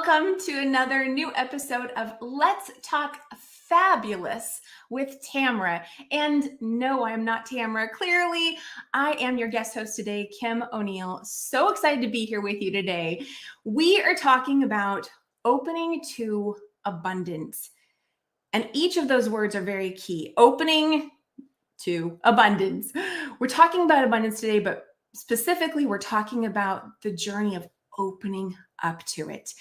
welcome to another new episode of Let's Talk Fabulous with Tamara. And no, I'm not Tamara. Clearly, I am your guest host today, Kim O'Neill. So excited to be here with you today. We are talking about opening to abundance. And each of those words are very key. Opening to abundance. We're talking about abundance today, but specifically, we're talking about the journey of opening up to it.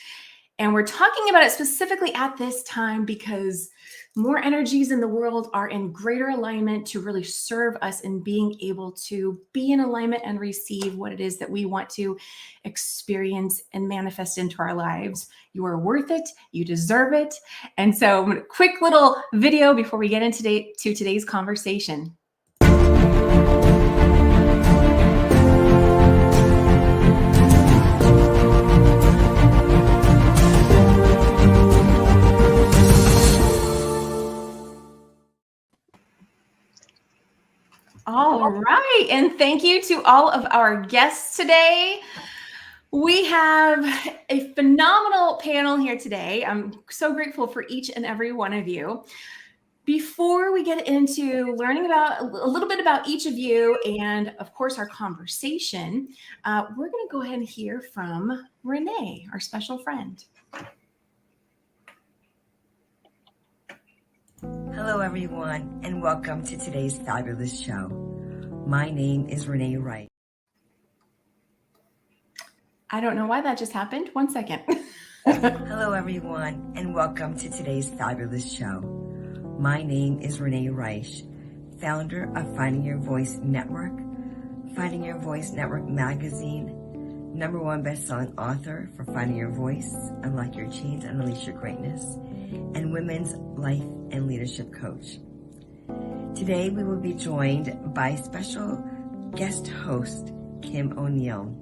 And we're talking about it specifically at this time because more energies in the world are in greater alignment to really serve us in being able to be in alignment and receive what it is that we want to experience and manifest into our lives. You are worth it. You deserve it. And so a quick little video before we get into today's conversation. All right. And thank you to all of our guests today. We have a phenomenal panel here today. I'm so grateful for each and every one of you. Before we get into learning about a little bit about each of you and, of course, our conversation, we're going to go ahead and hear from Renee, our special friend. Hello, everyone, and welcome to today's fabulous show. My name is Renee Wright. I don't know why that just happened. 1 second. Hello, everyone, and welcome to today's fabulous show. My name is Renee Reich, founder of Finding Your Voice Network, Finding Your Voice Network magazine, #1 best-selling author for Finding Your Voice, Unlock Your Chains, and Unleash Your Greatness, and women's life and leadership coach. Today, we will be joined by special guest host, Kim O'Neill,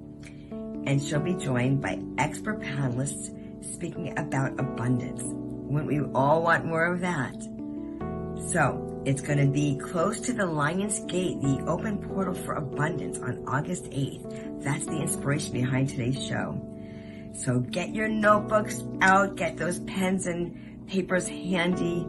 and she'll be joined by expert panelists speaking about abundance. Wouldn't we all want more of that? So, it's going to be close to the Lion's Gate, the open portal for abundance on August 8th. That's the inspiration behind today's show. So get your notebooks out, get those pens and papers handy.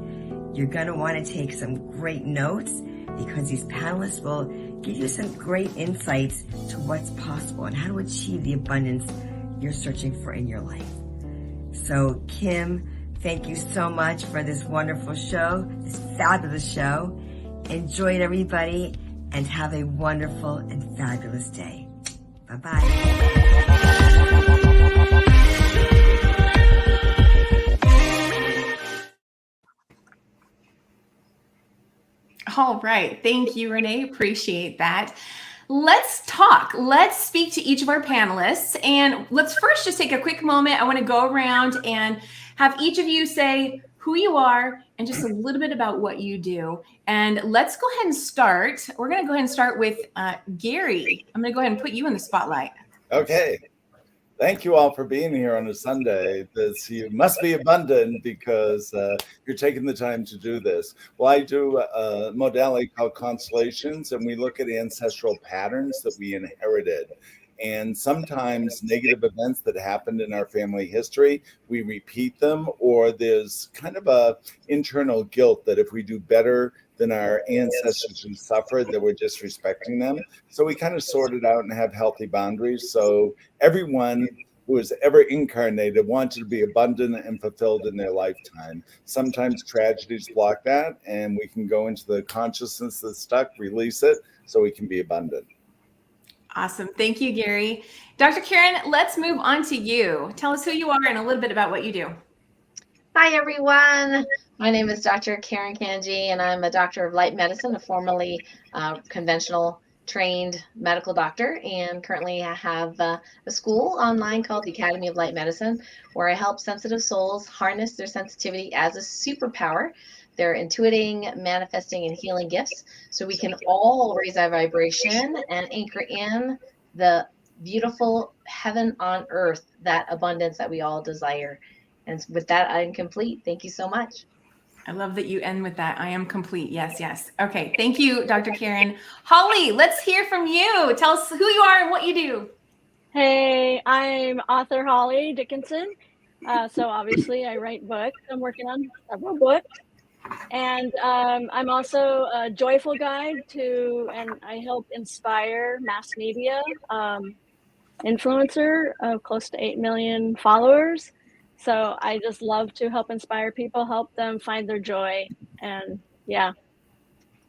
You're going to want to take some great notes because these panelists will give you some great insights to what's possible and how to achieve the abundance you're searching for in your life. So Kim, thank you so much for this wonderful show, this fabulous show. Enjoy it, everybody, and have a wonderful and fabulous day. Bye-bye. All right. Thank you, Renee. Appreciate that. Let's talk. Let's speak to each of our panelists. And let's first just take a quick moment. I want to go around and have each of you say who you are and just a little bit about what you do. And let's go ahead and start. We're going to go ahead and start with Gary. I'm going to go ahead and put you in the spotlight. Okay. Thank you all for being here on a Sunday. You must be abundant because you're taking the time to do this. Well, I do a modality called constellations, and we look at ancestral patterns that we inherited. And sometimes negative events that happened in our family history, we repeat them, or there's kind of a internal guilt that if we do better than our ancestors who suffered, that we're disrespecting them. So we kind of sort it out and have healthy boundaries. So everyone who has ever incarnated wanted to be abundant and fulfilled in their lifetime. Sometimes tragedies block that, and we can go into the consciousness that's stuck, release it, so we can be abundant. Awesome. Thank you, Gary. Dr. Karen, let's move on to you. Tell us who you are and a little bit about what you do. Hi, everyone. My name is Dr. Karen Kanji, and I'm a doctor of light medicine, a formerly conventional trained medical doctor, and currently I have a school online called the Academy of Light Medicine, where I help sensitive souls harness their sensitivity as a superpower. They're intuiting, manifesting, and healing gifts, so we can all raise our vibration and anchor in the beautiful heaven on earth, that abundance that we all desire. And with that, I'm complete. Thank you so much. I love that you end with that. I am complete. Yes, yes. Okay. Thank you, Dr. Karen. Holly, let's hear from you. Tell us who you are and what you do. Hey, I'm author Holly Dickinson, So obviously I write books. I'm working on several books. And I'm also a joyful guide and I help inspire mass media influencer of close to 8 million followers. So I just love to help inspire people, help them find their joy. And yeah.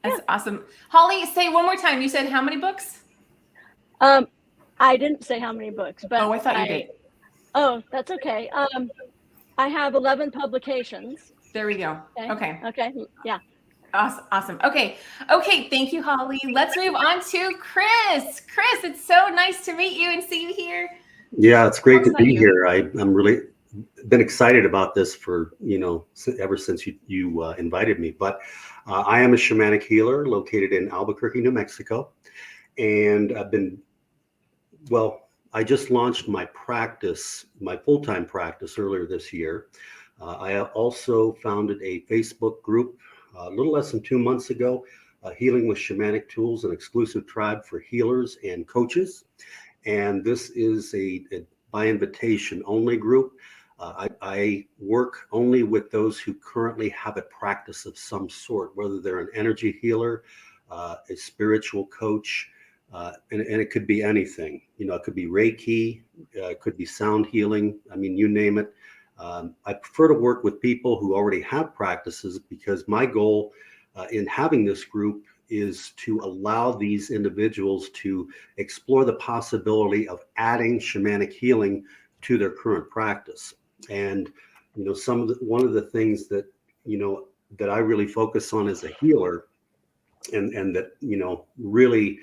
That's awesome. Holly, say one more time. You said how many books? I didn't say how many books, but I thought you did. Oh, that's okay. I have 11 publications. There we go. Okay. Yeah. Awesome. Okay. Thank you, Holly. Let's move on to Kris. Kris, it's so nice to meet you and see you here. Yeah, it's great to be here. I'm really been excited about this for, ever since you invited me. But I am a shamanic healer located in Albuquerque, New Mexico. And I just launched my practice, my full-time practice earlier this year. I also founded a Facebook group a little less than 2 months ago, Healing with Shamanic Tools, an exclusive tribe for healers and coaches. And this is a by invitation only group. I work only with those who currently have a practice of some sort, whether they're an energy healer, a spiritual coach, and it could be anything. It could be Reiki, it could be sound healing. I mean, you name it. I prefer to work with people who already have practices, because my goal in having this group is to allow these individuals to explore the possibility of adding shamanic healing to their current practice. And one of the things that that I really focus on as a healer, and that really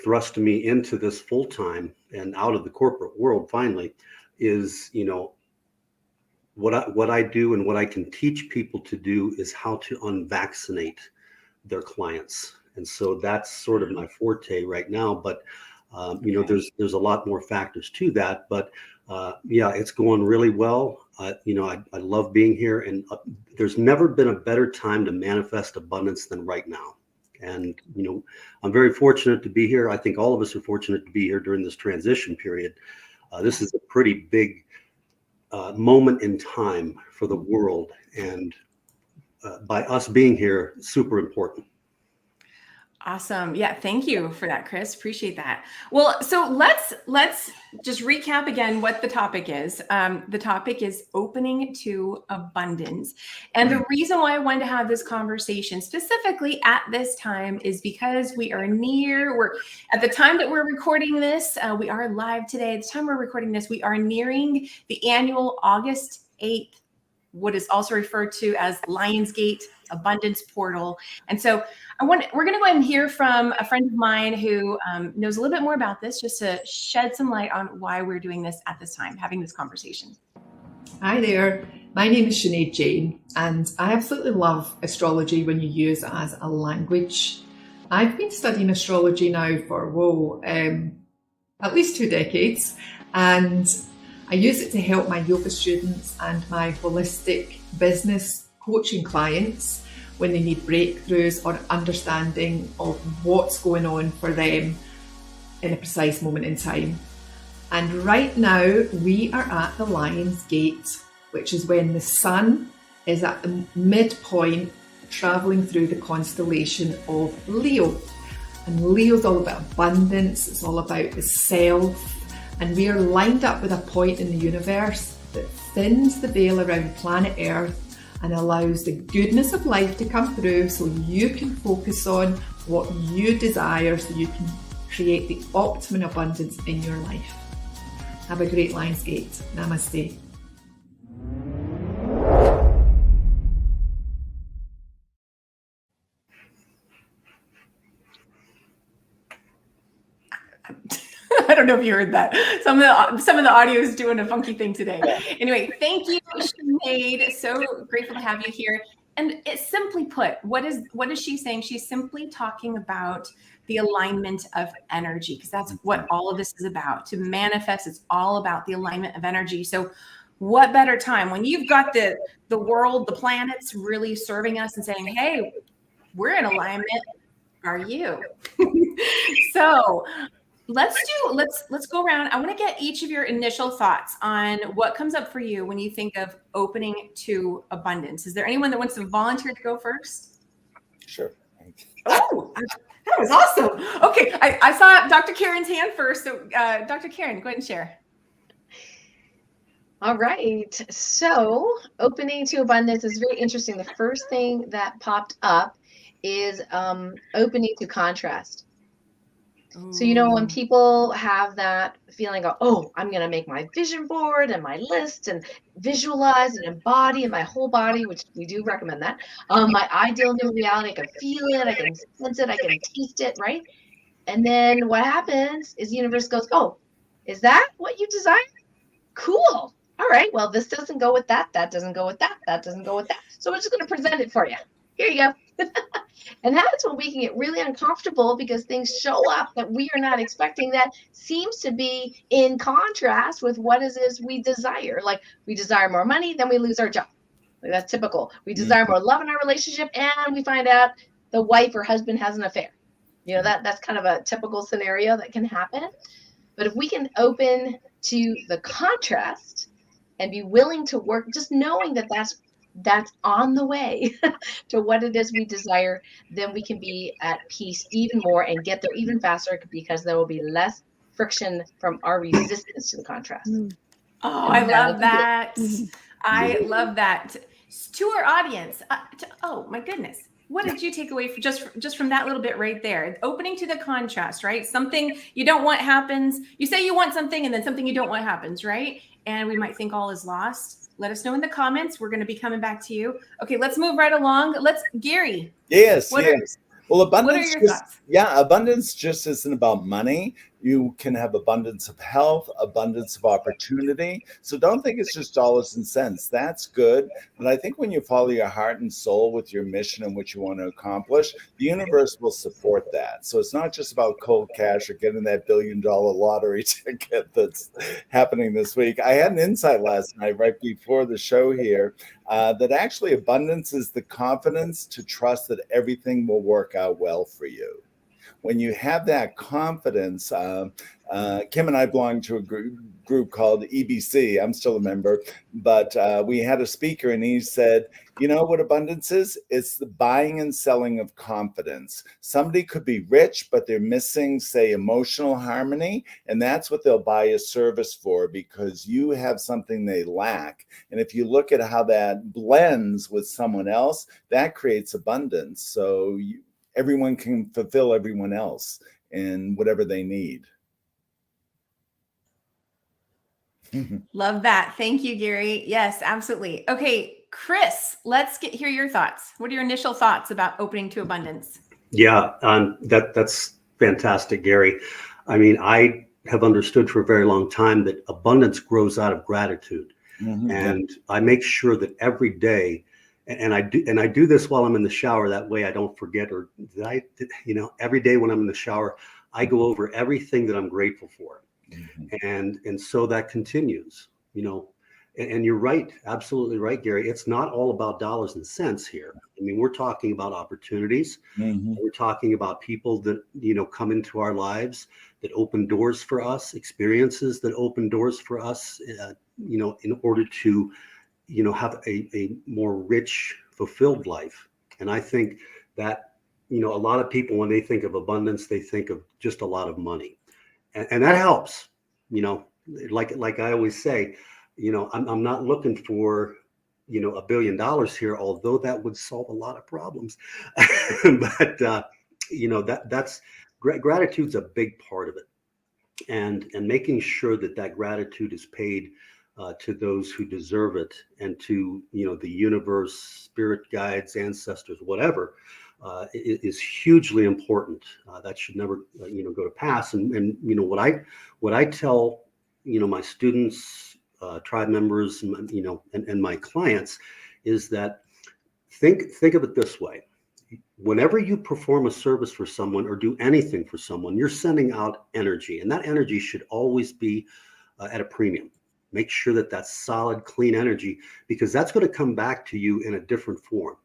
thrust me into this full time and out of the corporate world finally, is what I do and what I can teach people to do is how to unvaccinate their clients. And so that's sort of my forte right now. But there's a lot more factors to that. But it's going really well. I love being here, and there's never been a better time to manifest abundance than right now. And I'm very fortunate to be here. I think all of us are fortunate to be here during this transition period. This is a pretty big moment in time for the world, and by us being here, super important. Awesome. Yeah. Thank you for that, Kris. Appreciate that. Well, so let's just recap again what the topic is. The topic is opening to abundance. And the reason why I wanted to have this conversation specifically at this time is because we're at the time that we're recording this, we are live today. At the time we're recording this, we are nearing the annual August 8th, what is also referred to as Lionsgate Abundance Portal. And so we're going to go ahead and hear from a friend of mine who knows a little bit more about this, just to shed some light on why we're doing this at this time, having this conversation. Hi there, my name is Sinead Jane, and I absolutely love astrology when you use it as a language. I've been studying astrology now for, at least 2 decades, and I use it to help my yoga students and my holistic business coaching clients when they need breakthroughs or understanding of what's going on for them in a precise moment in time. And right now we are at the Lion's Gate, which is when the sun is at the midpoint traveling through the constellation of Leo. And Leo's all about abundance, it's all about the self. And we are lined up with a point in the universe that thins the veil around planet Earth and allows the goodness of life to come through, so you can focus on what you desire, so you can create the optimum abundance in your life. Have a great Lionsgate. Namaste. I don't know if you heard that. Some of the audio is doing a funky thing today. Anyway, thank you, Sinead. So grateful to have you here. And it's simply put, what is she saying? She's simply talking about the alignment of energy, because that's what all of this is about. To manifest, it's all about the alignment of energy. So what better time when you've got the world, the planets really serving us and saying, hey, we're in alignment. Are you? So let's go around. I want to get each of your initial thoughts on what comes up for you when you think of opening to abundance. Is there anyone that wants to volunteer to go first? Sure. Oh, that was awesome. Okay, I saw Dr. Karen's hand first. So Dr. Karen, go ahead and share. All right. So opening to abundance is very interesting. The first thing that popped up is opening to contrast. So, when people have that feeling of, oh, I'm going to make my vision board and my list and visualize and embody in my whole body, which we do recommend that. My ideal new reality, I can feel it, I can sense it, I can taste it, right? And then what happens is the universe goes, oh, is that what you desire? Cool. All right. Well, this doesn't go with that. That doesn't go with that. That doesn't go with that. So we're just going to present it for you. Here you go. And that's when we can get really uncomfortable because things show up that we are not expecting that seems to be in contrast with what it is we desire. Like we desire more money, then we lose our job. Like that's typical. We desire more love in our relationship and we find out the wife or husband has an affair. That's kind of a typical scenario that can happen. But if we can open to the contrast and be willing to work, just knowing that that's on the way to what it is we desire, then we can be at peace even more and get there even faster because there will be less friction from our resistance to the contrast. Oh, I love that. I love that. To our audience, oh my goodness. What did you take away from just from that little bit right there? Opening to the contrast, right? Something you don't want happens. You say you want something and then something you don't want happens, right? And we might think all is lost. Let us know in the comments. We're going to be coming back to you. Okay, let's move right along. Gary. Yes. Well, abundance. What are your thoughts? Abundance just isn't about money. You can have abundance of health, abundance of opportunity. So don't think it's just dollars and cents. That's good. But I think when you follow your heart and soul with your mission and what you want to accomplish, the universe will support that. So it's not just about cold cash or getting that $1 billion lottery ticket that's happening this week. I had an insight last night right before the show here that actually abundance is the confidence to trust that everything will work out well for you. When you have that confidence, Kim and I belong to a group called EBC. I'm still a member, but we had a speaker and he said, you know what abundance is? It's the buying and selling of confidence. Somebody could be rich, but they're missing, say, emotional harmony. And that's what they'll buy a service for because you have something they lack. And if you look at how that blends with someone else, that creates abundance. So everyone can fulfill everyone else in whatever they need. Love that. Thank you, Gary. Yes, absolutely. Okay, Kris, let's hear your thoughts. What are your initial thoughts about opening to abundance? Yeah, that's fantastic, Gary. I mean, I have understood for a very long time that abundance grows out of gratitude. And I make sure that every day, and I do this while I'm in the shower. That way I don't forget, or every day when I'm in the shower, I go over everything that I'm grateful for. And so that continues, and you're right. Absolutely right, Gary. It's not all about dollars and cents here. I mean, we're talking about opportunities. We're talking about people that, come into our lives that open doors for us, experiences that open doors for us, in order to have a more rich, fulfilled life. And I think that, a lot of people, when they think of abundance, they think of just a lot of money. And that helps, like I always say, I'm not looking for, $1 billion here, although that would solve a lot of problems. But, that's gratitude's a big part of it. And making sure that gratitude is paid to those who deserve it, and to the universe, spirit guides, ancestors, whatever, is hugely important. That should never go to pass. And what I tell my students, tribe members, and my clients is that think of it this way. Whenever you perform a service for someone or do anything for someone, you're sending out energy, and that energy should always be at a premium. Make sure that that's solid, clean energy, because that's going to come back to you in a different form.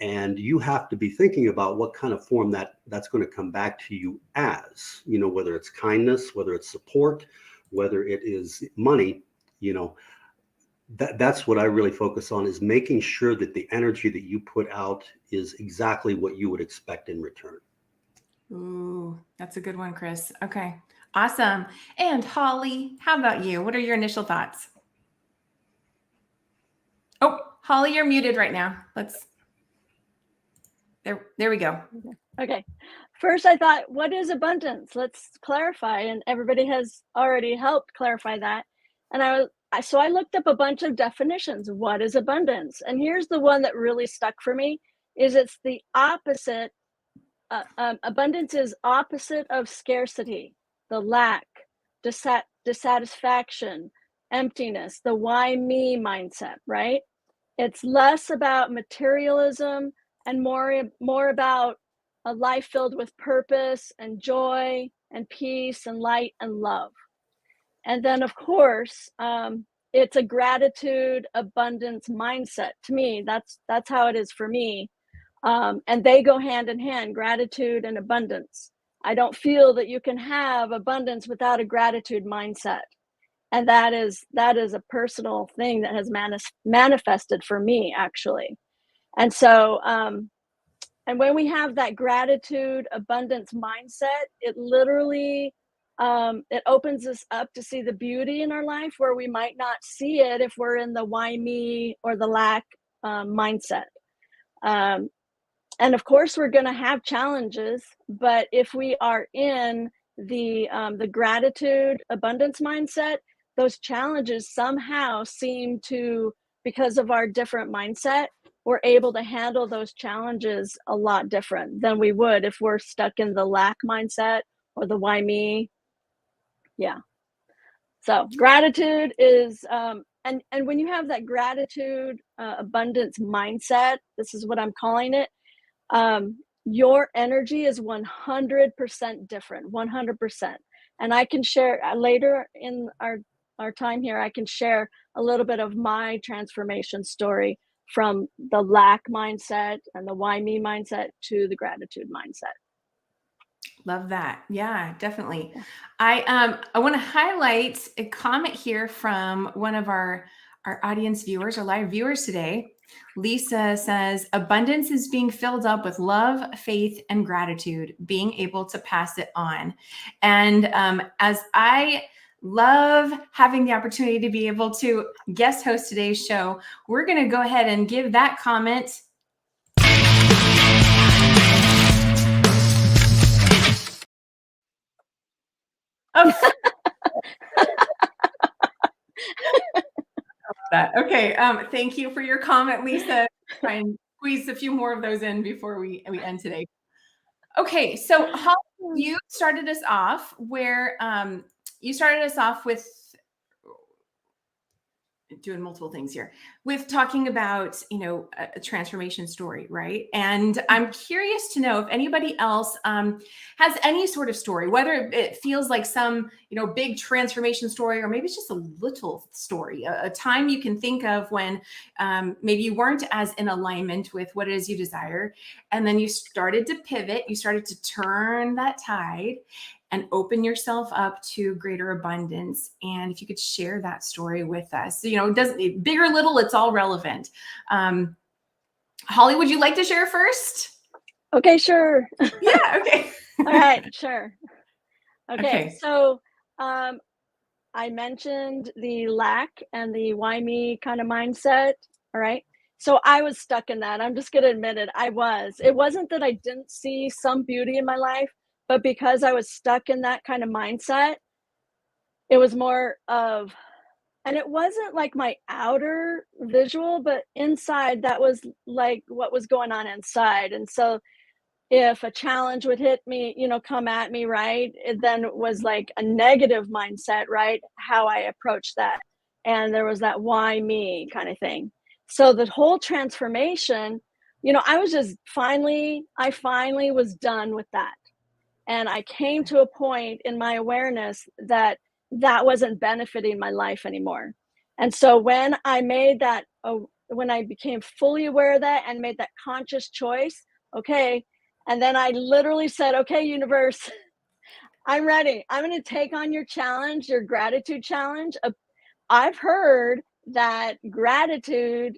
And you have to be thinking about what kind of form that's going to come back to you as, whether it's kindness, whether it's support, whether it is money, that's what I really focus on, is making sure that the energy that you put out is exactly what you would expect in return. Ooh, that's a good one, Kris. Okay, awesome. And Holly, how about you? What are your initial thoughts? Oh, Holly, you're muted right now. There we go. Okay. First, I thought, what is abundance? Let's clarify. And everybody has already helped clarify that. And so I looked up a bunch of definitions. What is abundance? And here's the one that really stuck for me, is it's the opposite. Abundance is opposite of scarcity, the lack, dissatisfaction, emptiness, the why me mindset, right? It's less about materialism and more about a life filled with purpose and joy and peace and light and love. And then, of course, it's a gratitude, abundance mindset. To me, that's how it is for me. And they go hand in hand, gratitude and abundance. I don't feel that you can have abundance without a gratitude mindset. And that is a personal thing that has manifested for me, actually. And so, and when we have that gratitude, abundance mindset, it literally, it opens us up to see the beauty in our life where we might not see it if we're in the why me or the lack mindset. And of course, we're going to have challenges, but if we are in the gratitude, abundance mindset, those challenges somehow seem to, because of our different mindset, we're able to handle those challenges a lot different than we would if we're stuck in the lack mindset or the why me. Yeah. So gratitude is, and when you have that gratitude, abundance mindset, this is what I'm calling it, your energy is 100% different, 100%. And I can share later in our time here, I can share a little bit of my transformation story from the lack mindset and the why me mindset to the gratitude mindset. Love that. Yeah, definitely. I want to highlight a comment here from one of our audience viewers, our live viewers today. Lisa says, abundance is being filled up with love, faith, and gratitude, being able to pass it on. And as I love having the opportunity to be able to guest host today's show, we're going to go ahead and give that comment that. Okay. Thank you for your comment, Lisa. Try and squeeze a few more of those in before we end today. Okay. So Holly, you started us off with doing multiple things here, with talking about, a transformation story, right? And I'm curious to know if anybody else has any sort of story, whether it feels like some, big transformation story, or maybe it's just a little story, a time you can think of when maybe you weren't as in alignment with what it is you desire. And then you started to pivot, you started to turn that tide and open yourself up to greater abundance. And if you could share that story with us, it doesn't, big or little, it's all relevant. Holly, would you like to share first? Okay, sure. Yeah, okay. All right, sure. Okay. So I mentioned the lack and the why me kind of mindset. All right. So I was stuck in that. I'm just going to admit it. It wasn't that I didn't see some beauty in my life, but because I was stuck in that kind of mindset, it was more of, and it wasn't like my outer visual, but inside, that was like what was going on inside. And so if a challenge would hit me, come at me, right, it then was like a negative mindset, right, how I approached that. And there was that why me kind of thing. So the whole transformation, I finally was done with that. And I came to a point in my awareness that wasn't benefiting my life anymore. And so when I made that I became fully aware of that and made that conscious choice, okay, and then I literally said, okay, universe, I'm ready. I'm going to take on your challenge, your gratitude challenge. I've heard that a gratitude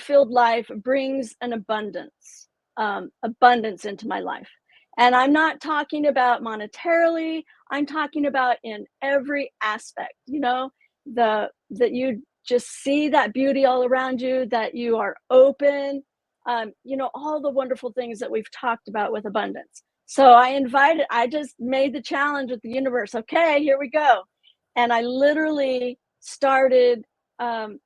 filled life brings an abundance into my life. And I'm not talking about monetarily, I'm talking about in every aspect, that you just see that beauty all around you, that you are open, all the wonderful things that we've talked about with abundance. So I just made the challenge with the universe. Okay, here we go. And I literally started, I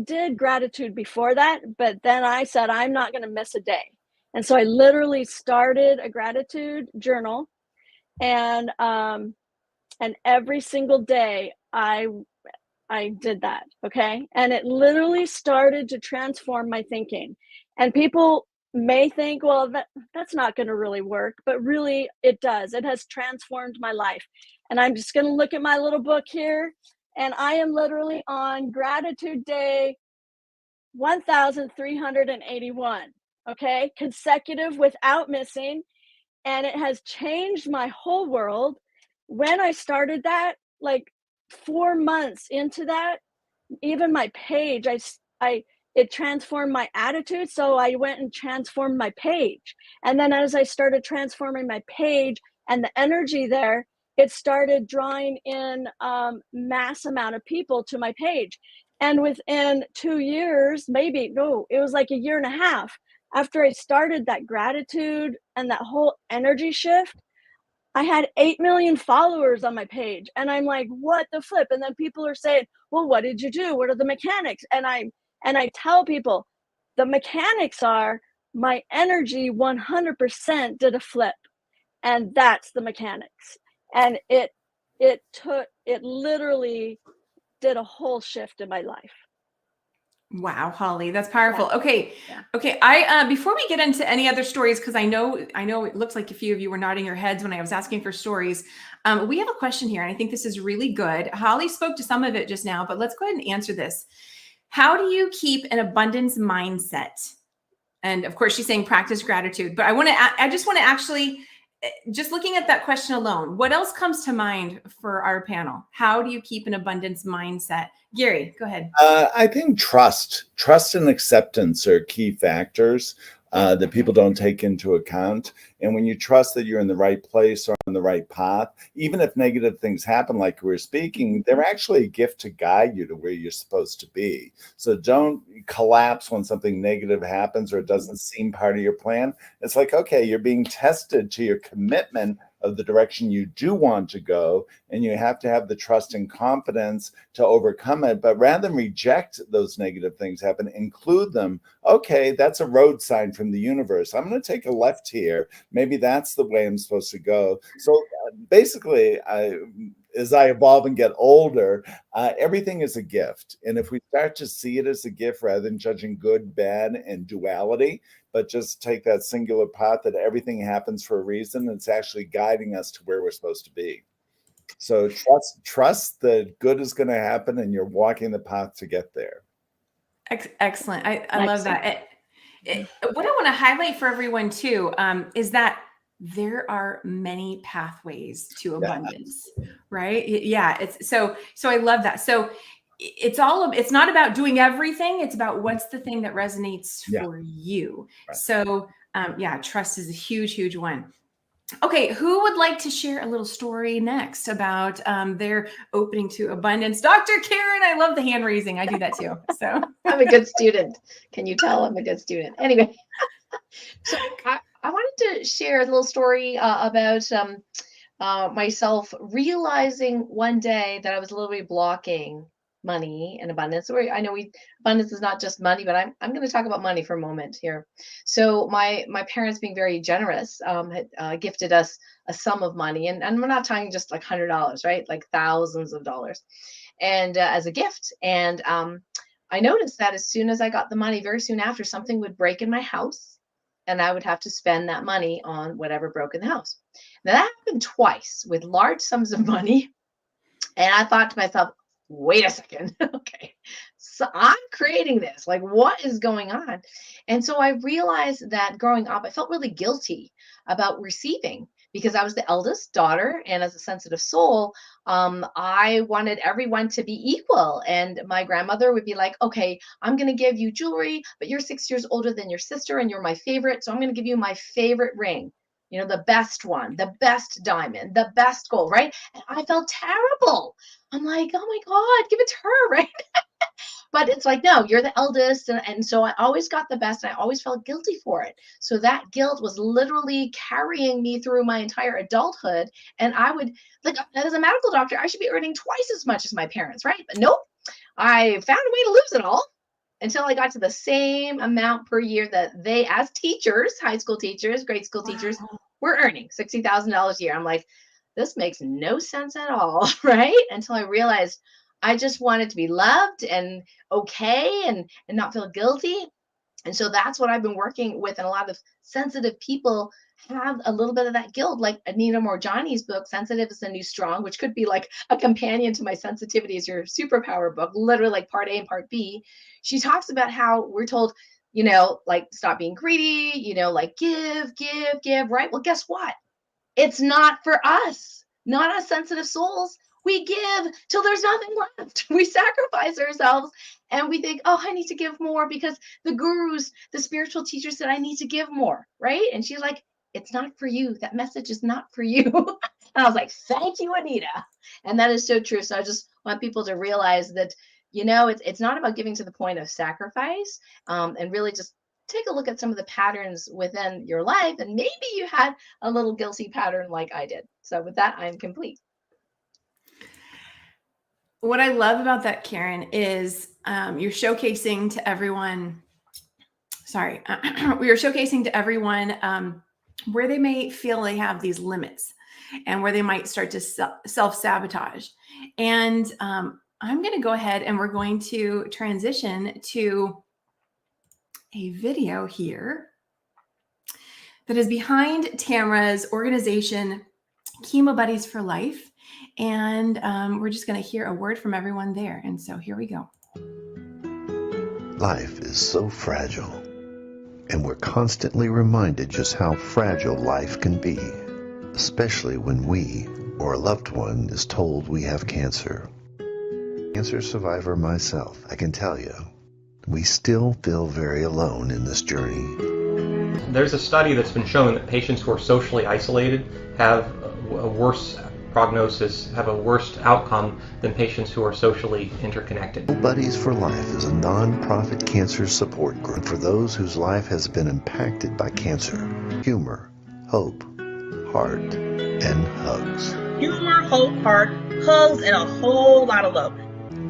did gratitude before that, but then I said, I'm not going to miss a day. And so I literally started a gratitude journal, and every single day I did that. Okay. And it literally started to transform my thinking. And people may think, well, that's not going to really work, but really it does. It has transformed my life. And I'm just going to look at my little book here. And I am literally on gratitude day 1381. Okay. Consecutive without missing. And it has changed my whole world. When I started that, like 4 months into that, even my page, it transformed my attitude. So I went and transformed my page. And then as I started transforming my page and the energy there, it started drawing in mass amount of people to my page. And within 2 years, it was like a year and a half after I started that gratitude and that whole energy shift, I had 8 million followers on my page. And I'm like, what the flip? And then people are saying, well, what did you do? What are the mechanics? And I tell people, the mechanics are my energy 100% did a flip. And that's the mechanics. And it literally did a whole shift in my life. Wow, Holly, that's powerful. Yeah. Okay. Yeah. Okay. I before we get into any other stories, because I know it looks like a few of you were nodding your heads when I was asking for stories. We have a question here, and I think this is really good. Holly spoke to some of it just now, but let's go ahead and answer this. How do you keep an abundance mindset? And of course, she's saying practice gratitude. But I just want to actually, just looking at that question alone, what else comes to mind for our panel? How do you keep an abundance mindset? Gary, go ahead. I think trust and acceptance are key factors that people don't take into account. And when you trust that you're in the right place or on the right path, even if negative things happen, like we were speaking, they're actually a gift to guide you to where you're supposed to be. So don't collapse when something negative happens or it doesn't seem part of your plan. It's like, okay, you're being tested to your commitment of the direction you do want to go, and you have to have the trust and confidence to overcome it. But rather than reject those negative things happen, include them. Okay, that's a road sign from the universe. I'm going to take a left here. Maybe that's the way I'm supposed to go. So basically, as I evolve and get older, everything is a gift. And if we start to see it as a gift rather than judging good, bad, and duality, but just take that singular path that everything happens for a reason, it's actually guiding us to where we're supposed to be. So trust that good is going to happen and you're walking the path to get there. Excellent. I love that. What I want to highlight for everyone too is that there are many pathways to abundance, right? Yeah. So I love that. So it's not about doing everything. It's about what's the thing that resonates for you. Right. So trust is a huge, huge one. Okay, who would like to share a little story next about their opening to abundance? Dr. Karen, I love the hand raising. I do that too. So I'm a good student. Can you tell I'm a good student? Anyway, so I wanted to share a little story about myself realizing one day that I was literally blocking money and abundance. I know abundance is not just money, but I'm going to talk about money for a moment here. So my parents, being very generous, had gifted us a sum of money, and we're not talking just like $100, right? Like thousands of dollars, and as a gift. And I noticed that as soon as I got the money, very soon after, something would break in my house, and I would have to spend that money on whatever broke in the house. Now that happened twice with large sums of money, and I thought to myself, wait a second. Okay. So I'm creating this. Like, what is going on? And so I realized that growing up, I felt really guilty about receiving because I was the eldest daughter. And as a sensitive soul, I wanted everyone to be equal. And my grandmother would be like, okay, I'm going to give you jewelry, but you're 6 years older than your sister and you're my favorite. So I'm going to give you my favorite ring. You know, the best one, the best diamond, the best gold, right? And I felt terrible. I'm like, oh my God, give it to her, right? But it's like, no, you're the eldest. And so I always got the best. And I always felt guilty for it. So that guilt was literally carrying me through my entire adulthood. And I would, like, as a medical doctor, I should be earning twice as much as my parents, right? But nope, I found a way to lose it all until I got to the same amount per year that they, as teachers, high school teachers, grade school teachers, were earning $60,000 a year. I'm like, this makes no sense at all, right? Until I realized I just wanted to be loved and okay and not feel guilty. And so that's what I've been working with. And a lot of sensitive people have a little bit of that guilt, like Anita Morjani's book, Sensitive is the New Strong, which could be like a companion to my Sensitivity is Your Superpower book, literally like part A and part B. She talks about how we're told, you know, like stop being greedy, you know, like give, right? Well, guess what? It's not for us, not as sensitive souls. We give till there's nothing left. We sacrifice ourselves and we think, oh, I need to give more because the gurus, the spiritual teachers said I need to give more, right? And she's like, it's not for you. That message is not for you. And I was like, thank you, Anita. And that is so true. So I just want people to realize that, you know, it's not about giving to the point of sacrifice, and really just take a look at some of the patterns within your life. And maybe you had a little guilty pattern like I did. So with that, I'm complete. What I love about that, Karen, is you're showcasing to everyone, we are showcasing to everyone where they may feel they have these limits and where they might start to self-sabotage. And I'm going to go ahead and we're going to transition to a video here that is behind Tamara's organization, Chemo Buddies for Life. And we're just going to hear a word from everyone there. And so here we go. Life is so fragile, and we're constantly reminded just how fragile life can be, especially when we or a loved one is told we have cancer. Cancer survivor myself, I can tell you, we still feel very alone in this journey. There's a study that's been showing that patients who are socially isolated have a worse prognosis, have a worse outcome than patients who are socially interconnected. Buddies for Life is a non-profit cancer support group for those whose life has been impacted by cancer. Humor, hope, heart, and hugs. Humor, hope, heart, hugs, and a whole lot of love.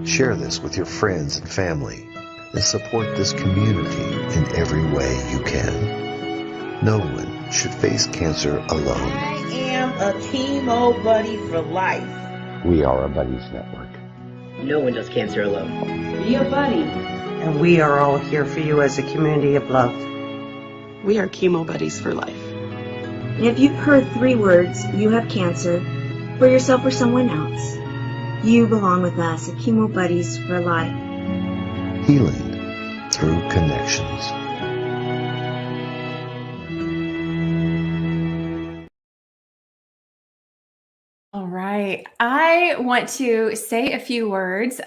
Share this with your friends and family and support this community in every way you can. No one should face cancer alone. I am a chemo buddy for life. We are a buddies network. No one does cancer alone. Be a buddy. And we are all here for you as a community of love. We are chemo buddies for life. And if you've heard 3 words, you have cancer, for yourself or someone else, you belong with us at Chemo Buddies for Life. Healing through connections. All right. I want to say a few words.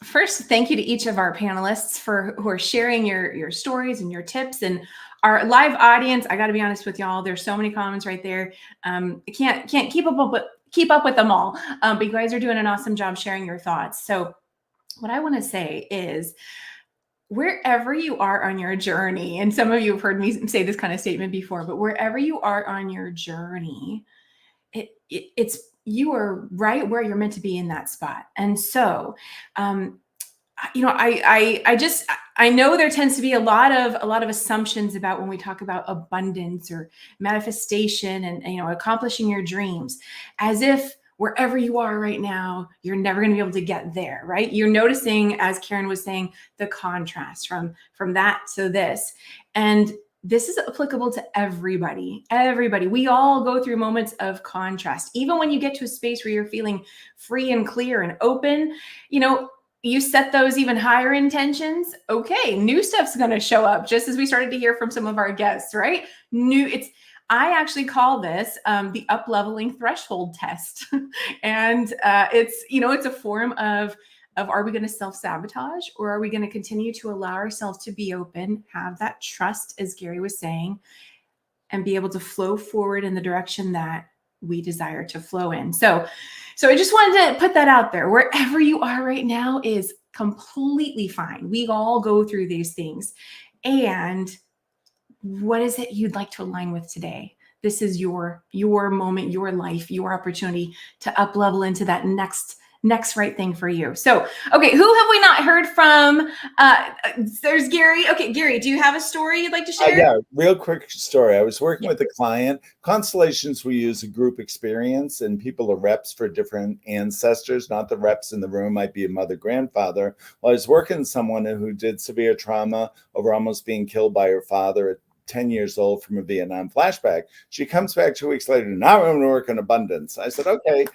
First, thank you to each of our panelists who are sharing your stories and your tips. And our live audience, I got to be honest with y'all, there's so many comments right there. I can't keep up with them all, but you guys are doing an awesome job sharing your thoughts. So what I want to say is, wherever you are on your journey, and some of you have heard me say this kind of statement before, but wherever you are on your journey, it's you are right where you're meant to be in that spot. And so, you know, I know there tends to be a lot of assumptions about when we talk about abundance or manifestation and you know, accomplishing your dreams, as if wherever you are right now, you're never going to be able to get there, right? You're noticing, as Karen was saying, the contrast from that to this. And this is applicable to everybody. Everybody. We all go through moments of contrast. Even when you get to a space where you're feeling free and clear and open, you set those even higher intentions. Okay, new stuff's going to show up, just as we started to hear from some of our guests, right? I actually call this the up-leveling threshold test. And it's a form of are we going to self-sabotage, or are we going to continue to allow ourselves to be open, have that trust, as Gary was saying, and be able to flow forward in the direction that we desire to flow in. So I just wanted to put that out there. Wherever you are right now is completely fine. We all go through these things. And what is it you'd like to align with today? This is your moment, your life, your opportunity to up level into that next right thing for you. So, okay, who have we not heard from? There's Gary. Okay, Gary, do you have a story you'd like to share? Yeah, real quick story. I was working with a client. Constellations, we use a group experience, and people are reps for different ancestors, not the reps in the room, might be a mother, grandfather. Well, I was working with someone who did severe trauma over almost being killed by her father at 10 years old from a Vietnam flashback. She comes back 2 weeks later, now I'm going to work in abundance. I said, okay,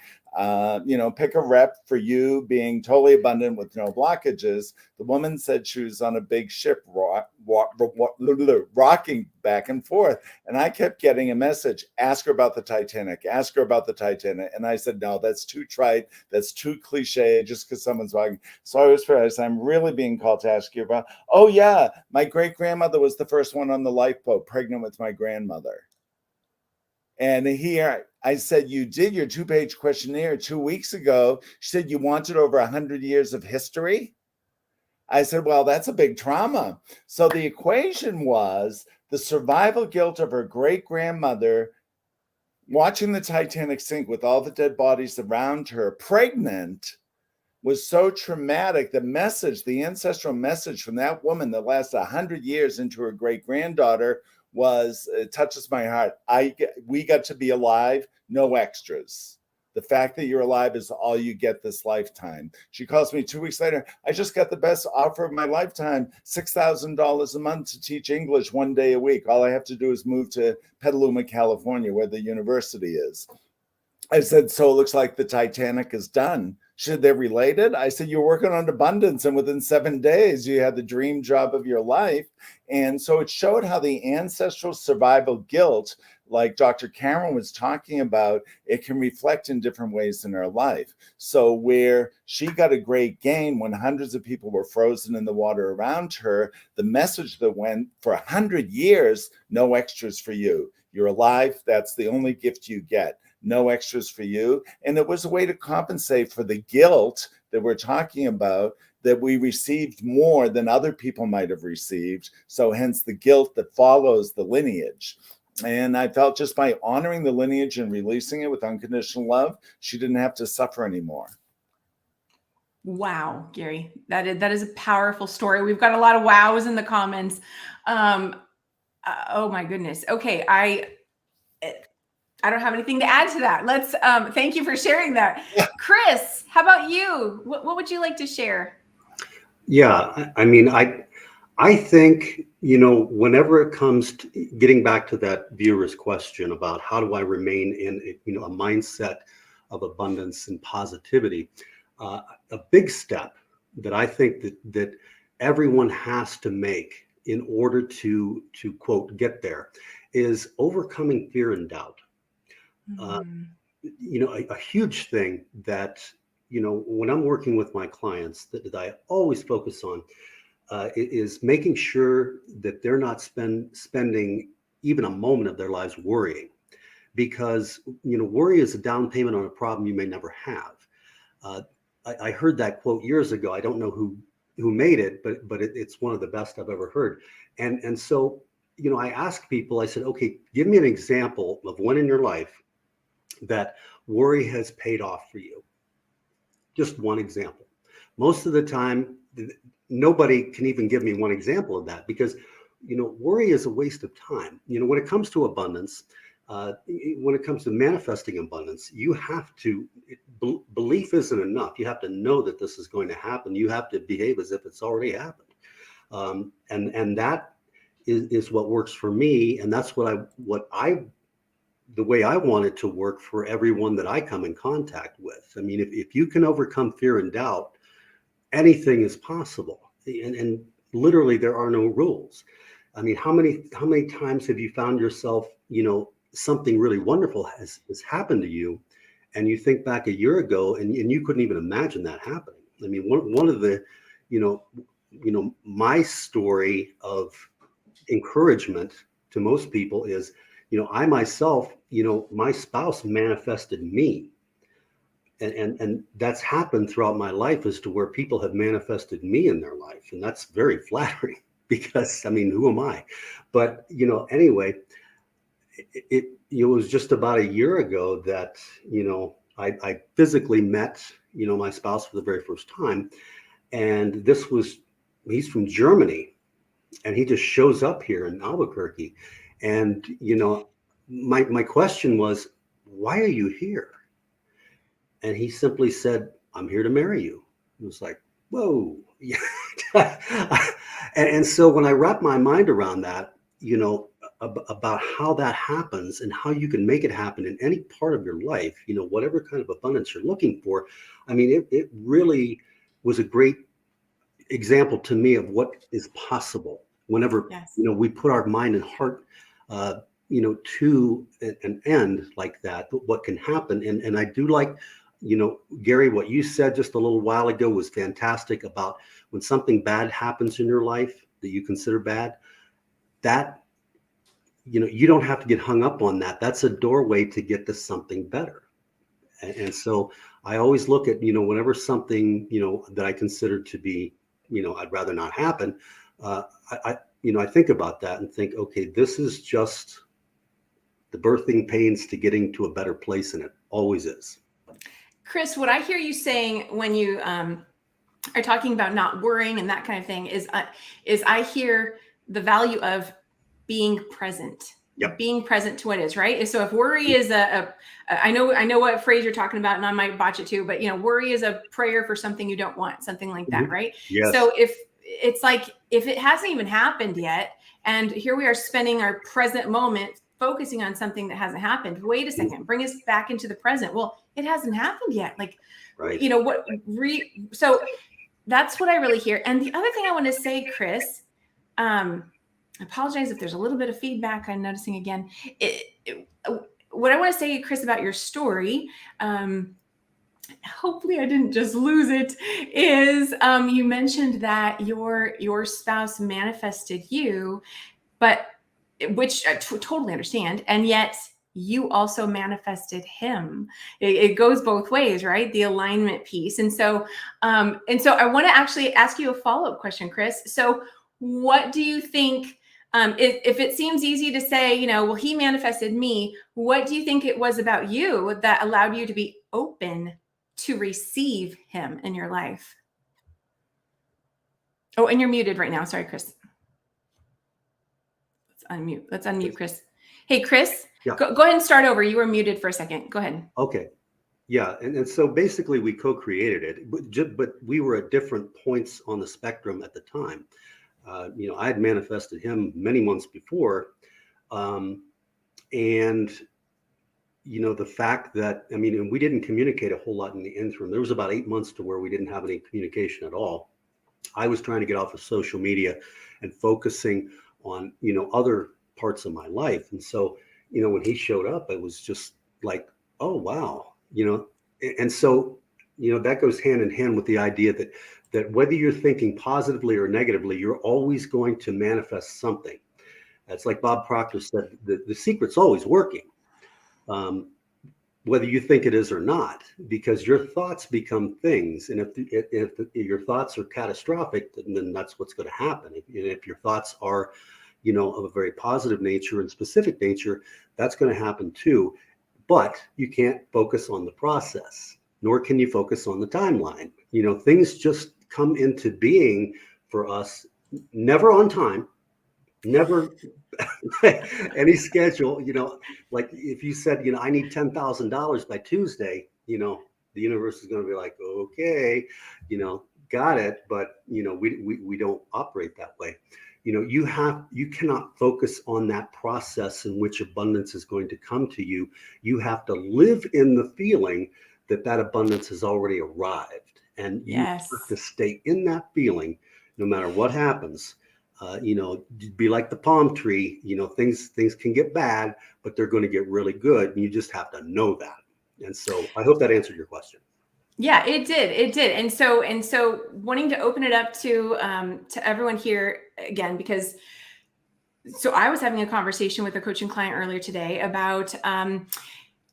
pick a rep for you being totally abundant with no blockages. The woman said she was on a big ship rocking back and forth. And I kept getting a message, ask her about the Titanic, ask her about the Titanic. And I said, no, that's too trite. That's too cliche just because someone's rocking. So I was realized I'm really being called to ask you about, oh yeah, my great grandmother was the first one on the lifeboat, pregnant with my grandmother. And here I said, you did your 2-page questionnaire 2 weeks ago. She said you wanted over 100 years of history. I said, well, that's a big trauma. So the equation was the survival guilt of her great grandmother watching the Titanic sink with all the dead bodies around her, pregnant, was so traumatic. The message, the ancestral message from that woman that lasted 100 years into her great granddaughter was, it touches my heart. We got to be alive, no extras. The fact that you're alive is all you get this lifetime. She calls me 2 weeks later. I just got the best offer of my lifetime, $6,000 a month to teach English 1 day a week. All I have to do is move to Petaluma, California, where the university is. I said, so it looks like the Titanic is done. Should they related? I said, you're working on abundance, and within 7 days, you had the dream job of your life. And so it showed how the ancestral survival guilt, like Dr. Karen was talking about, it can reflect in different ways in our life. So where she got a great gain when hundreds of people were frozen in the water around her, the message that went for 100 years, no extras for you. You're alive. That's the only gift you get. No extras for you. And it was a way to compensate for the guilt that we're talking about, that we received more than other people might have received. So hence the guilt that follows the lineage. And I felt just by honoring the lineage and releasing it with unconditional love, she didn't have to suffer anymore. Wow, Gary, that is a powerful story. We've got a lot of wows in the comments. Oh my goodness. Okay, I don't have anything to add to that. Let's thank you for sharing that. Kris, how about you? What would you like to share? Yeah, I mean, I think, whenever it comes to getting back to that viewer's question about how do I remain in a mindset of abundance and positivity, a big step that I think that everyone has to make in order to quote get there is overcoming fear and doubt. A huge thing that, when I'm working with my clients that I always focus on is making sure that they're not spending even a moment of their lives worrying, because, worry is a down payment on a problem you may never have. I heard that quote years ago. I don't know who made it, but it's one of the best I've ever heard. And so, I ask people, I said, okay, give me an example of when in your life that worry has paid off for you. Just one example. Most of the time, nobody can even give me one example of that, because, worry is a waste of time. When it comes to abundance, when it comes to manifesting abundance, you have to, belief isn't enough. You have to know that this is going to happen. You have to behave as if it's already happened. And that is what works for me. And that's the way I want it to work for everyone that I come in contact with. I mean, if you can overcome fear and doubt, anything is possible. And literally there are no rules. I mean, how many times have you found yourself, something really wonderful has happened to you, and you think back a year ago and you couldn't even imagine that happening? I mean, one of the, my story of encouragement to most people is, I myself, my spouse manifested me. And that's happened throughout my life, as to where people have manifested me in their life. And that's very flattering, because, I mean, who am I? But, anyway, it was just about a year ago that, I physically met, my spouse for the very first time. And he's from Germany, and he just shows up here in Albuquerque. And, my question was, why are you here? And he simply said, I'm here to marry you. It was like, whoa. and so when I wrap my mind around that, about how that happens and how you can make it happen in any part of your life, whatever kind of abundance you're looking for. I mean, it really was a great example to me of what is possible whenever, we put our mind and heart, to an end like that, what can happen. And I do like, Gary, what you said just a little while ago was fantastic about when something bad happens in your life that you consider bad, that, you don't have to get hung up on that. That's a doorway to get to something better. And so I always look at, whenever something, that I consider to be, I'd rather not happen. I think about that and think, okay, this is just the birthing pains to getting to a better place, and it always is. Kris, what I hear you saying when you are talking about not worrying and that kind of thing is I hear the value of being present. Yep. Being present to what is, right? So if worry is I know what phrase you're talking about, and I might botch it too, but worry is a prayer for something you don't want, something like that, right? Yes. So if it's like, if it hasn't even happened yet, and here we are spending our present moment focusing on something that hasn't happened. Wait a second, bring us back into the present. Well, it hasn't happened yet. Like, right. So that's what I really hear. And the other thing I want to say, Kris, I apologize if there's a little bit of feedback I'm noticing again. What I want to say, Kris, about your story, hopefully I didn't just lose it, is you mentioned that your spouse manifested you, but which I totally understand. And yet you also manifested him. It goes both ways, right? The alignment piece. And so I want to actually ask you a follow-up question, Kris. So what do you think, if it seems easy to say, well, he manifested me, what do you think it was about you that allowed you to be open to receive him in your life? Oh, and you're muted right now. Sorry, Kris. Let's unmute Kris. Hey, Kris, yeah. Go ahead and start over. You were muted for a second. Go ahead. Okay. Yeah. And so basically we co-created it, but we were at different points on the spectrum at the time. I had manifested him many months before. And, the fact that, and we didn't communicate a whole lot in the interim. There was about 8 months to where we didn't have any communication at all. I was trying to get off of social media and focusing on, other parts of my life. And so, when he showed up, it was just like, oh, wow, and so, that goes hand in hand with the idea that whether you're thinking positively or negatively, you're always going to manifest something. That's like Bob Proctor said, the secret's always working, whether you think it is or not, because your thoughts become things. And if your thoughts are catastrophic, then that's what's going to happen. If your thoughts are, of a very positive nature and specific nature, that's going to happen too. But you can't focus on the process, nor can you focus on the timeline. Things just come into being for us, never on time, never any schedule. Like if you said, I need $10,000 by Tuesday, the universe is going to be like, okay, got it. But, we don't operate that way. you cannot focus on that process in which abundance is going to come to you. You have to live in the feeling that abundance has already arrived, and you have to stay in that feeling no matter what happens. Be like the palm tree. Things can get bad, but they're going to get really good, and you just have to know that. And so I hope that answered your question. Yeah, it did. And so wanting to open it up to everyone here again, because so I was having a conversation with a coaching client earlier today about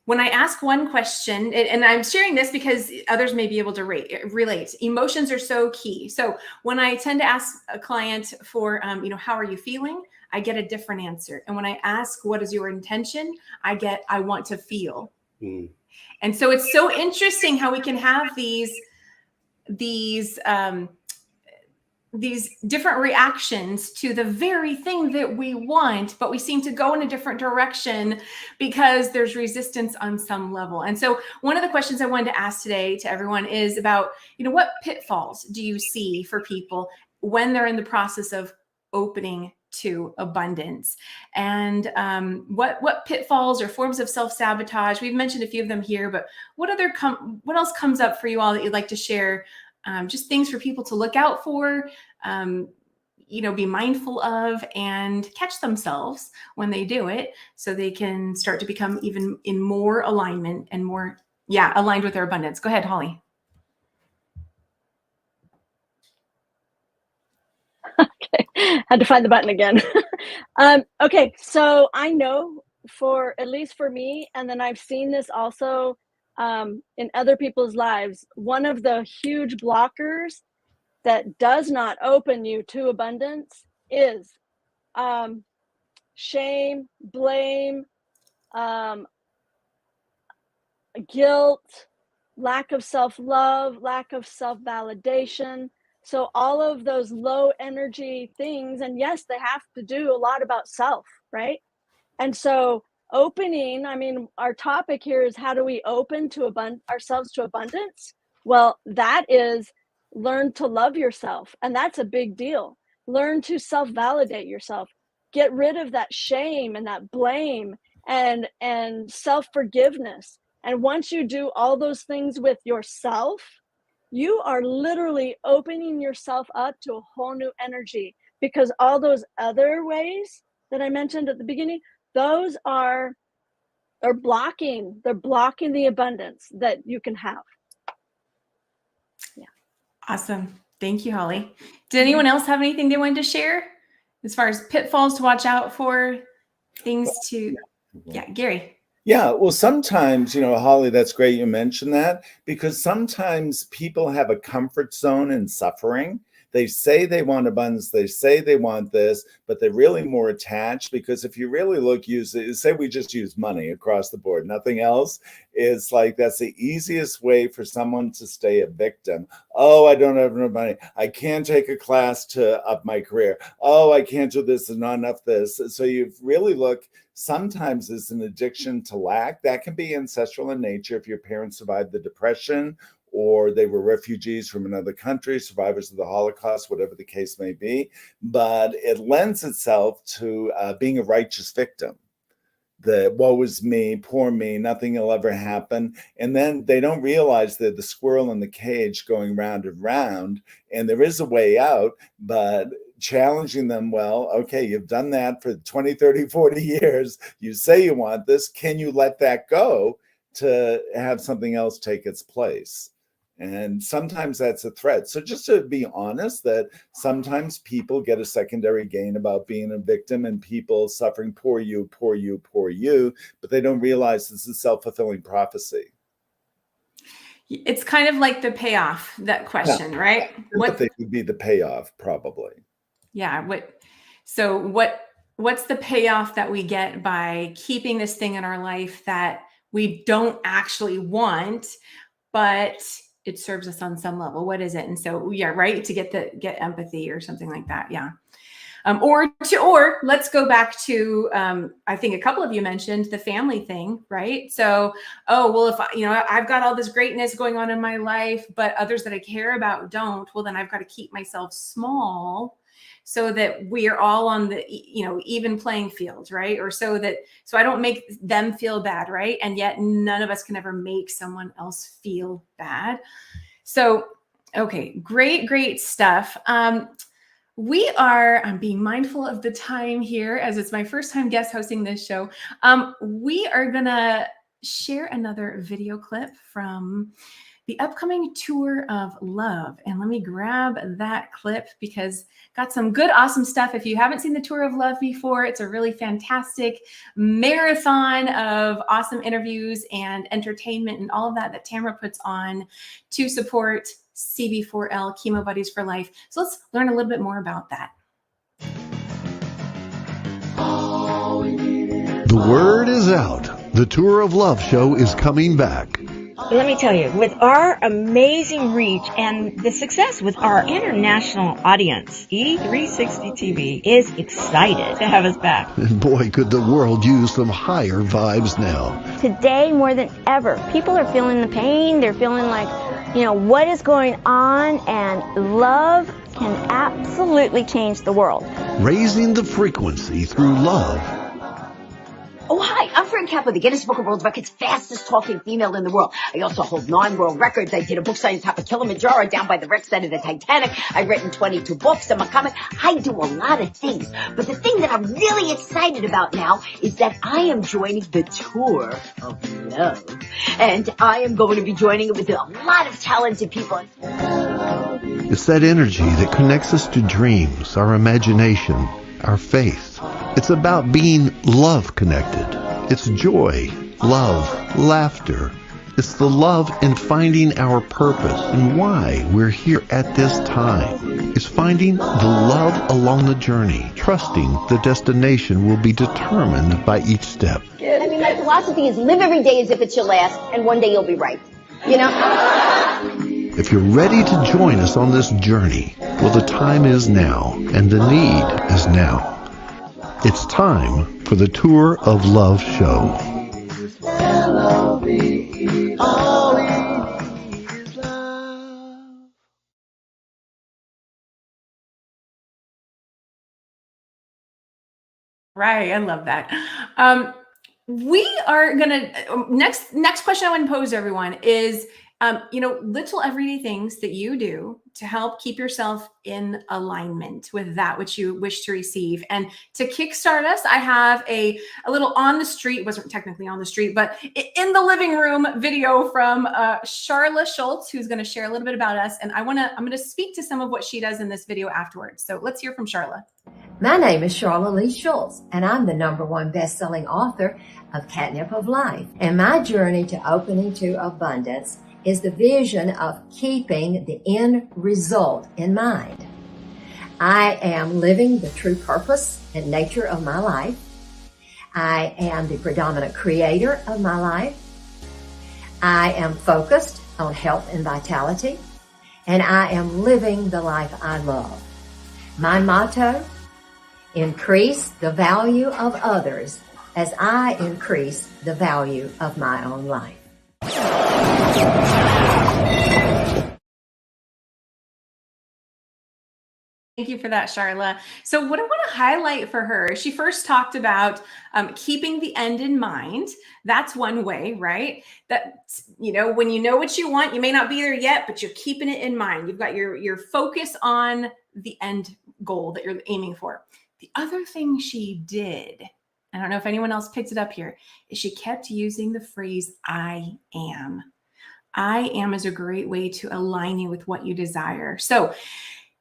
when I ask one question, and I'm sharing this because others may be able to relate. Emotions are so key. So when I tend to ask a client for, how are you feeling? I get a different answer. And when I ask, what is your intention? I want to feel. Mm. And so it's so interesting how we can have these different reactions to the very thing that we want, but we seem to go in a different direction because there's resistance on some level. And so one of the questions I wanted to ask today to everyone is about, what pitfalls do you see for people when they're in the process of opening to abundance? And what pitfalls or forms of self-sabotage? We've mentioned a few of them here, but what else comes up for you all that you'd like to share? Just things for people to look out for, be mindful of, and catch themselves when they do it, so they can start to become even in more alignment and more, aligned with their abundance. Go ahead, Holly. Okay, had to find the button again. Okay, so I know at least for me, and then I've seen this also in other people's lives, one of the huge blockers that does not open you to abundance is shame, blame, guilt, lack of self-love, lack of self-validation. So all of those low energy things, and yes, they have to do a lot about self, right? And so opening, our topic here is how do we open to ourselves to abundance? Well, that is learn to love yourself. And that's a big deal. Learn to self-validate yourself. Get rid of that shame and that blame and self-forgiveness. And once you do all those things with yourself, you are literally opening yourself up to a whole new energy, because all those other ways that I mentioned at the beginning, those are blocking. They're blocking the abundance that you can have. Yeah. Awesome. Thank you, Holly. Did anyone else have anything they wanted to share as far as pitfalls to watch out for, things to, Gary? Yeah, well, sometimes, Holly, that's great you mentioned that, because sometimes people have a comfort zone in suffering. They say they want abundance, they say they want this, but they're really more attached, because if you really look, say we just use money across the board, nothing else, it's like that's the easiest way for someone to stay a victim. Oh, I don't have enough money. I can't take a class to up my career. Oh, I can't do this, there's not enough this. So you really look, sometimes it's an addiction to lack. That can be ancestral in nature if your parents survived the Depression, or they were refugees from another country, survivors of the Holocaust, whatever the case may be. But it lends itself to being a righteous victim. The woe is me, poor me, nothing will ever happen. And then they don't realize they're the squirrel in the cage going round and round, and there is a way out, but challenging them, well, okay, you've done that for 20, 30, 40 years. You say you want this. Can you let that go to have something else take its place? And sometimes that's a threat. So just to be honest, that sometimes people get a secondary gain about being a victim, and people suffering, poor you, poor you, poor you, but they don't realize this is self-fulfilling prophecy. It's kind of like the payoff, that question, right? What would be the payoff, probably. Yeah. What's the payoff that we get by keeping this thing in our life that we don't actually want, but it serves us on some level? What is it? And so, right, to get empathy or something like that. Yeah. Or let's go back to, I think a couple of you mentioned the family thing, right? So, if I've got all this greatness going on in my life, but others that I care about don't, well, then I've got to keep myself small so that we are all on the, even playing field, right? Or so I don't make them feel bad, right? And yet none of us can ever make someone else feel bad. So, okay, great stuff. I'm being mindful of the time here as it's my first time guest hosting this show. We are gonna share another video clip from the upcoming Tour of Love. And let me grab that clip because got some good, awesome stuff. If you haven't seen the Tour of Love before, it's a really fantastic marathon of awesome interviews and entertainment and all of that Tamara puts on to support CB4L, Chemo Buddies for Life. So let's learn a little bit more about that. The word is out. The Tour of Love show is coming back. Let me tell you, with our amazing reach and the success with our international audience, E360 TV is excited to have us back. And boy, could the world use some higher vibes now. Today, more than ever, people are feeling the pain. They're feeling like, what is going on, and love can absolutely change the world. Raising the frequency through love. Oh, hi, I'm Fran Kaplan, the Guinness Book of World Records fastest talking female in the world. I also hold 9 world records. I did a book signing on top of Kilimanjaro down by the wreck site of the Titanic. I've written 22 books. I'm a comic. I do a lot of things. But the thing that I'm really excited about now is that I am joining the Tour of Love. And I am going to be joining it with a lot of talented people. It's that energy that connects us to dreams, our imagination, our faith. It's about being love connected. It's joy, love, laughter. It's the love in finding our purpose and why we're here at this time. It's finding the love along the journey, trusting the destination will be determined by each step. I mean, my philosophy is live every day as if it's your last, and one day you'll be right. If you're ready to join us on this journey, well, the time is now, and the need is now. It's time for the Tour of Love show. Right, I love that. We are gonna next question I want to pose to everyone is, little everyday things that you do to help keep yourself in alignment with that which you wish to receive. And to kickstart us, I have a little on the street, wasn't technically on the street, but in the living room video from Charla Schultz, who's going to share a little bit about us. And I'm going to speak to some of what she does in this video afterwards. So let's hear from Charla. My name is Charla Lee Schultz, and I'm the #1 best-selling author of Catnip of Life. And my journey to opening to abundance is the vision of keeping the end result in mind. I am living the true purpose and nature of my life. I am the predominant creator of my life. I am focused on health and vitality, and I am living the life I love. My motto: increase the value of others as I increase the value of my own life. Thank you for that, Charla. So what I want to highlight for her, she first talked about keeping the end in mind. That's one way, right? That, when you know what you want, you may not be there yet, but you're keeping it in mind. You've got your focus on the end goal that you're aiming for. The other thing she did, I don't know if anyone else picked it up here, is she kept using the phrase, I am. I am is a great way to align you with what you desire. So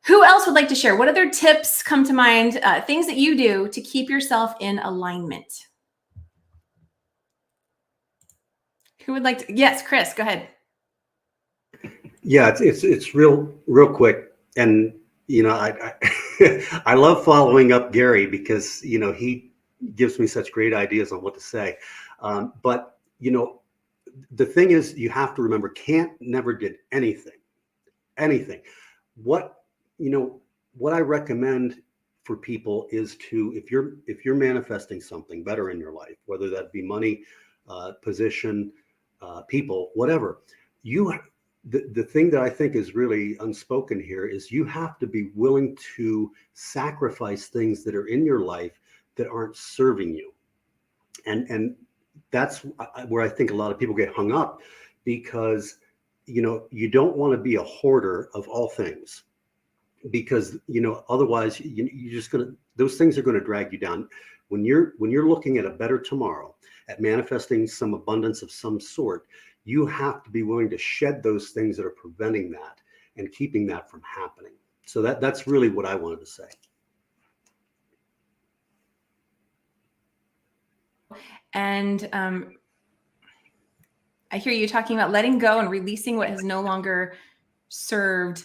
who else would like to share? What other tips come to mind, things that you do to keep yourself in alignment? Who would like to? Yes, Kris, go ahead. Yeah, it's real quick. And, I love following up Gary because, he gives me such great ideas on what to say. But, the thing is, you have to remember, never did anything. What I recommend for people is to, if you're manifesting something better in your life, whether that be money, position, people, whatever, you the thing that I think is really unspoken here is you have to be willing to sacrifice things that are in your life that aren't serving you. And that's where I think a lot of people get hung up, because, you know, you don't want to be a hoarder of all things, because, you know, otherwise you're just going to, those things are going to drag you down. When you're looking at a better tomorrow, at manifesting some abundance of some sort, you have to be willing to shed those things that are preventing that and keeping that from happening. So that's really what I wanted to say. And I hear you talking about letting go and releasing what has no longer served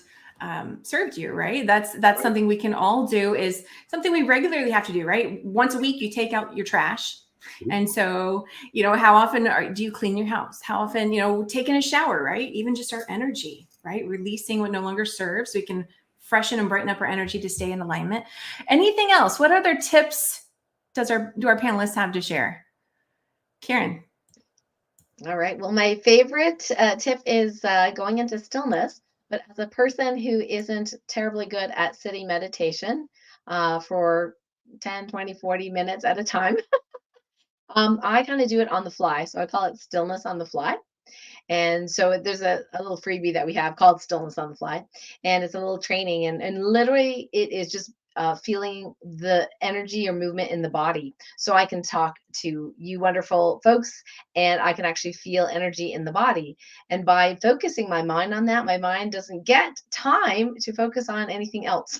you, right? That's right. Something we can all do, is something we regularly have to do, right? Once a week, you take out your trash. And so, you know, how often do you clean your house? How often, you know, taking a shower, right? Even just our energy, right? Releasing what no longer serves, so we can freshen and brighten up our energy to stay in alignment. Anything else? What other tips do our panelists have to share? Karen. All right. Well, my favorite tip is going into stillness. But as a person who isn't terribly good at sitting meditation for 10, 20, 40 minutes at a time, I kind of do it on the fly. So I call it stillness on the fly. And so there's a little freebie that we have called Stillness on the Fly. And it's a little training. And literally it is just feeling the energy or movement in the body. So I can talk to you wonderful folks, and I can actually feel energy in the body. And by focusing my mind on that, my mind doesn't get time to focus on anything else.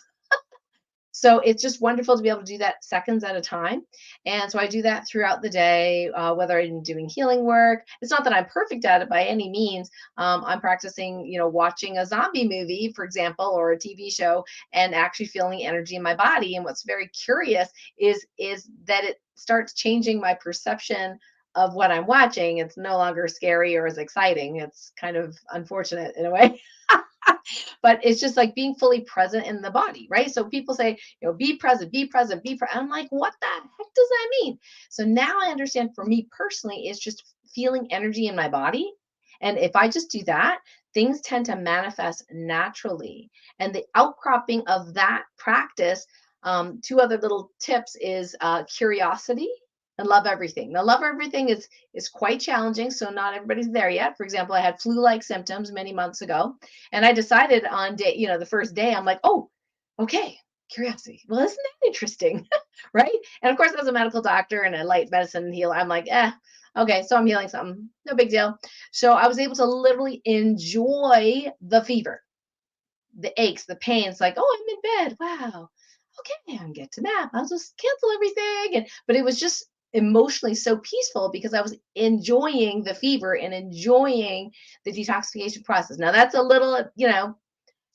So it's just wonderful to be able to do that seconds at a time. And so I do that throughout the day, whether I'm doing healing work. It's not that I'm perfect at it by any means. I'm practicing, you know, watching a zombie movie, for example, or a TV show, and actually feeling energy in my body. And what's very curious is that it starts changing my perception of what I'm watching. It's no longer scary or as exciting. It's kind of unfortunate in a way. But it's just like being fully present in the body, right? So people say, you know, be present, be present, be present. I'm like, what the heck does that mean? So now I understand, for me personally, it's just feeling energy in my body. And if I just do that, things tend to manifest naturally. And the outcropping of that practice, two other little tips is curiosity and love everything. Now, love everything is quite challenging, so not everybody's there yet. For example, I had flu-like symptoms many months ago, and I decided on day, you know, the first day, I'm like, oh, okay, curiosity. Well, isn't that interesting, right? And of course, as a medical doctor and a light medicine healer, I'm like, okay, so I'm healing something, no big deal. So I was able to literally enjoy the fever, the aches, the pains. Like, oh, I'm in bed. Wow. Okay, I can get to nap. I'll just cancel everything. But it was just emotionally so peaceful because I was enjoying the fever and enjoying the detoxification process. Now that's a little, you know,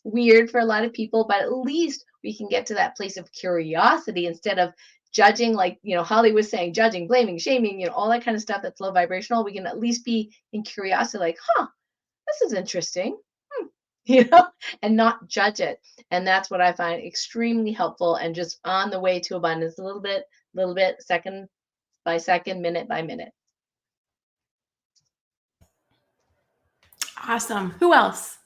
weird for a lot of people, but at least we can get to that place of curiosity instead of judging, like, you know, Holly was saying, judging, blaming, shaming, you know, all that kind of stuff that's low vibrational. We can at least be in curiosity, like, this is interesting. You know, and not judge it. And that's what I find extremely helpful, and just on the way to abundance, a little bit, second by second, minute by minute. Awesome. Who else?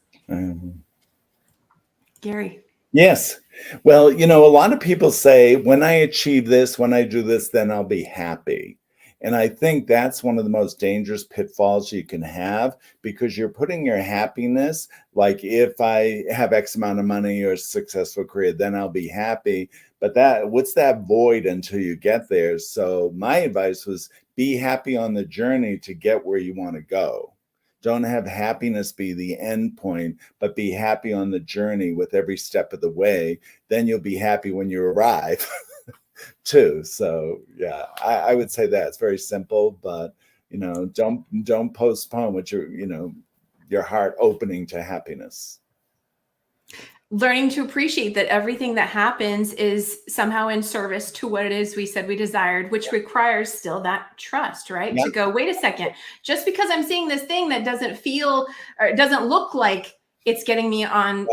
Gary. Yes. Well, you know, a lot of people say, when I achieve this, when I do this, then I'll be happy. And I think that's one of the most dangerous pitfalls you can have, because you're putting your happiness, like, if I have X amount of money or a successful career, then I'll be happy. But what's that void until you get there? So my advice was, be happy on the journey to get where you want to go. Don't have happiness be the end point, but be happy on the journey with every step of the way. Then you'll be happy when you arrive. Too. So yeah, I would say that it's very simple, but, you know, don't postpone what your heart opening to happiness. Learning to appreciate that everything that happens is somehow in service to what it is we said we desired, which requires still that trust, right? To go, wait a second, just because I'm seeing this thing that doesn't feel or it doesn't look like it's getting me on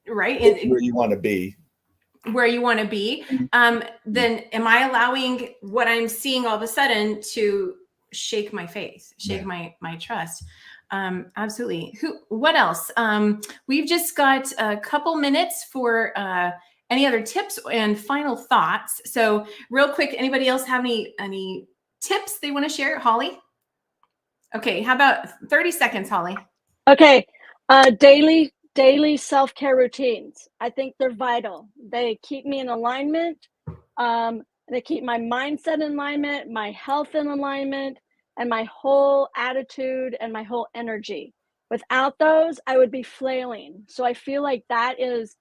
right where you want to be. Then am I allowing what I'm seeing all of a sudden to shake my faith, shake my trust? Absolutely. What else? We've just got a couple minutes for any other tips and final thoughts. So real quick, anybody else have any tips they want to share? Holly? Okay, how about 30 seconds, Holly? Okay, daily self-care routines. I think they're vital. They keep me in alignment. They keep my mindset in alignment, my health in alignment, and my whole attitude and my whole energy. Without those, I would be flailing. So I feel like that is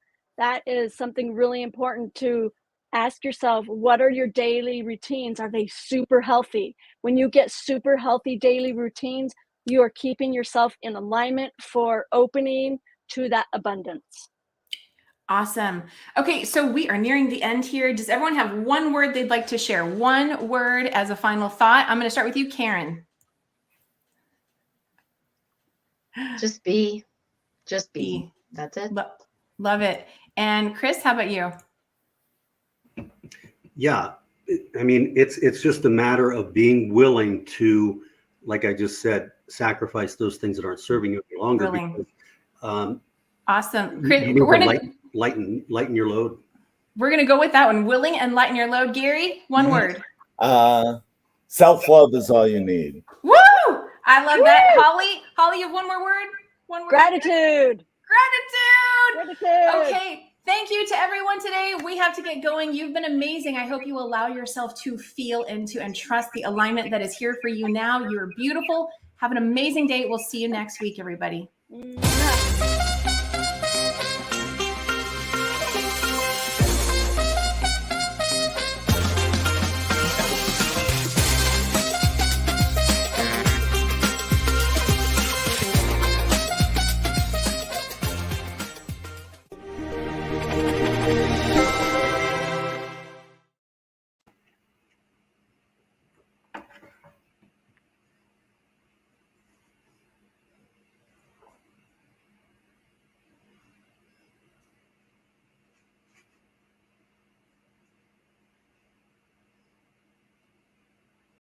something really important to ask yourself. What are your daily routines? Are they super healthy? When you get super healthy daily routines, you are keeping yourself in alignment for opening to that abundance. Awesome. Okay, so we are nearing the end here. Does everyone have one word they'd like to share? One word as a final thought. I'm going to start with you, Karen. Just be. Just be. That's it. Love it. And Kris, how about you? Yeah, I mean, it's just a matter of being willing to, like I just said, sacrifice those things that aren't serving you any longer. Because, awesome. Kris, we're going to lighten your load. We're going to go with that one. Willing and lighten your load. Gary, one word. Self-love is all you need. Woo! I love that. Holly, you have one more word? One word. Gratitude. Okay. Thank you to everyone today. We have to get going. You've been amazing. I hope you allow yourself to feel into and trust the alignment that is here for you now. You're beautiful. Have an amazing day. We'll see you next week, everybody.